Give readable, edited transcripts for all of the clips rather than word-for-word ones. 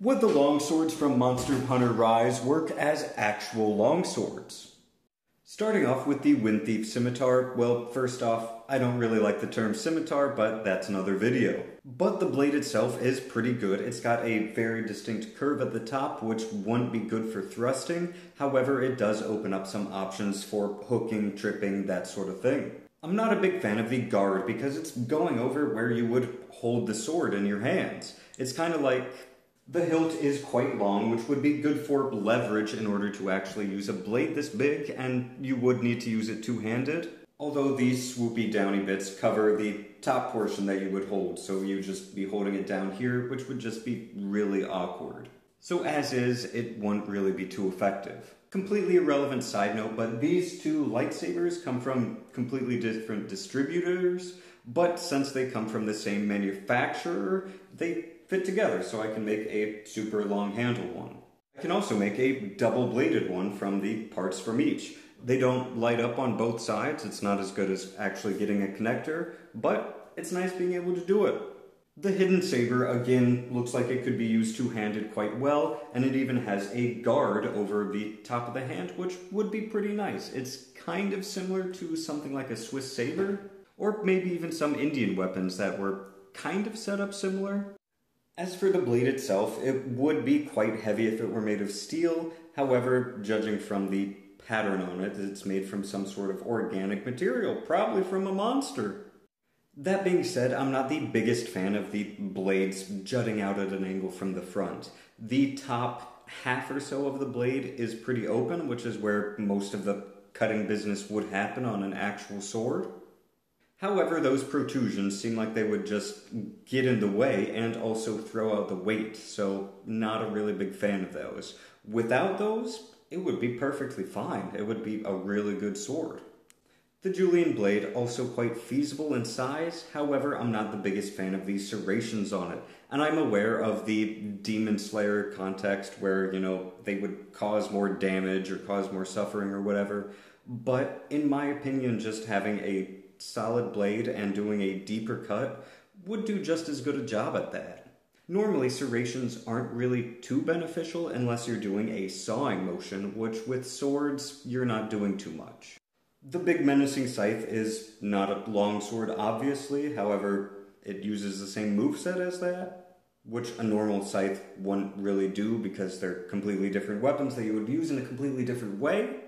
Would the longswords from Monster Hunter Rise work as actual longswords? Starting off with the Wind Thief Scimitar, well, first off, I don't really like the term scimitar, but that's another video. But the blade itself is pretty good. It's got a very distinct curve at the top, which wouldn't be good for thrusting. However, it does open up some options for hooking, tripping, that sort of thing. I'm not a big fan of the guard because it's going over where you would hold the sword in your hands. It's kind of like the hilt is quite long, which would be good for leverage in order to actually use a blade this big, and you would need to use it two-handed. Although these swoopy downy bits cover the top portion that you would hold, so you'd just be holding it down here, which would just be really awkward. So as is, it wouldn't really be too effective. Completely irrelevant side note, but these two lightsabers come from completely different distributors, but since they come from the same manufacturer, they fit together, so I can make a super long handle one. I can also make a double-bladed one from the parts from each. They don't light up on both sides, it's not as good as actually getting a connector, but it's nice being able to do it. The hidden saber, again, looks like it could be used two-handed quite well, and it even has a guard over the top of the hand, which would be pretty nice. It's kind of similar to something like a Swiss saber, or maybe even some Indian weapons that were kind of set up similar. As for the blade itself, it would be quite heavy if it were made of steel. However, judging from the pattern on it, it's made from some sort of organic material, probably from a monster. That being said, I'm not the biggest fan of the blades jutting out at an angle from the front. The top half or so of the blade is pretty open, which is where most of the cutting business would happen on an actual sword. However, those protrusions seem like they would just get in the way and also throw out the weight, so not a really big fan of those. Without those, it would be perfectly fine. It would be a really good sword. The Julian Blade, also quite feasible in size, however, I'm not the biggest fan of the serrations on it. And I'm aware of the Demon Slayer context where, they would cause more damage or cause more suffering or whatever, but in my opinion, just having a solid blade and doing a deeper cut would do just as good a job at that. Normally, serrations aren't really too beneficial unless you're doing a sawing motion, which with swords, you're not doing too much. The big menacing Scythe is not a longsword, obviously, however, it uses the same moveset as that, which a normal Scythe wouldn't really do because they're completely different weapons that you would use in a completely different way.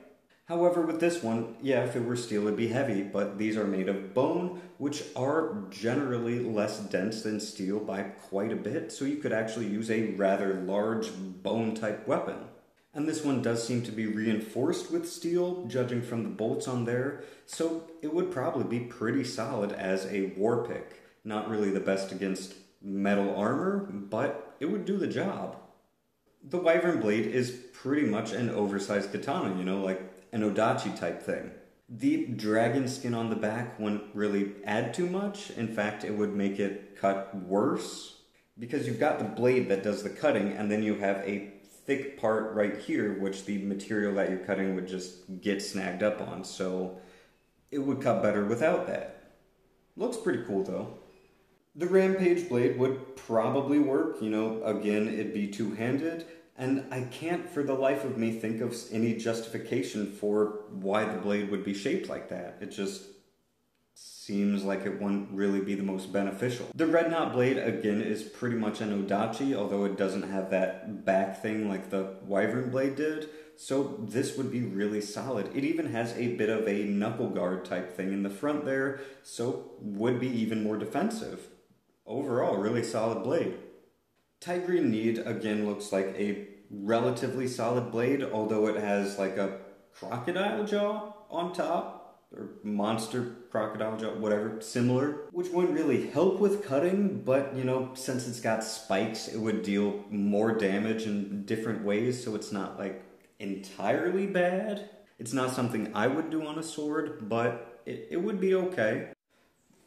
However, with this one, yeah, if it were steel, it'd be heavy, but these are made of bone, which are generally less dense than steel by quite a bit, so you could actually use a rather large bone-type weapon. And this one does seem to be reinforced with steel, judging from the bolts on there, so it would probably be pretty solid as a war pick. Not really the best against metal armor, but it would do the job. The Wyvron blade is pretty much an oversized katana, like an odachi type thing. The dragon skin on the back wouldn't really add too much. In fact, it would make it cut worse because you've got the blade that does the cutting and then you have a thick part right here which the material that you're cutting would just get snagged up on, so it would cut better without that. Looks pretty cool though. The Rampage blade would probably work, again, it'd be two-handed. And I can't for the life of me think of any justification for why the blade would be shaped like that. It just seems like it wouldn't really be the most beneficial. The Red Knot blade, again, is pretty much an odachi, although it doesn't have that back thing like the Wyvern blade did. So this would be really solid. It even has a bit of a knuckle guard type thing in the front there, so would be even more defensive. Overall, really solid blade. Tigrine Need, again, looks like a relatively solid blade, although it has like a crocodile jaw on top, or monster crocodile jaw, whatever, similar, which wouldn't really help with cutting, but, since it's got spikes, it would deal more damage in different ways, so it's not, like, entirely bad. It's not something I would do on a sword, but it would be okay.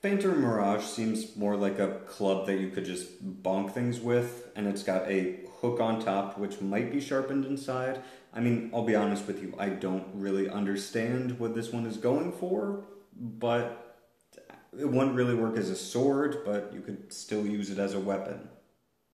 Phantom Mirage seems more like a club that you could just bonk things with, and it's got a hook on top which might be sharpened inside. I mean, I'll be honest with you, I don't really understand what this one is going for, but it wouldn't really work as a sword, but you could still use it as a weapon.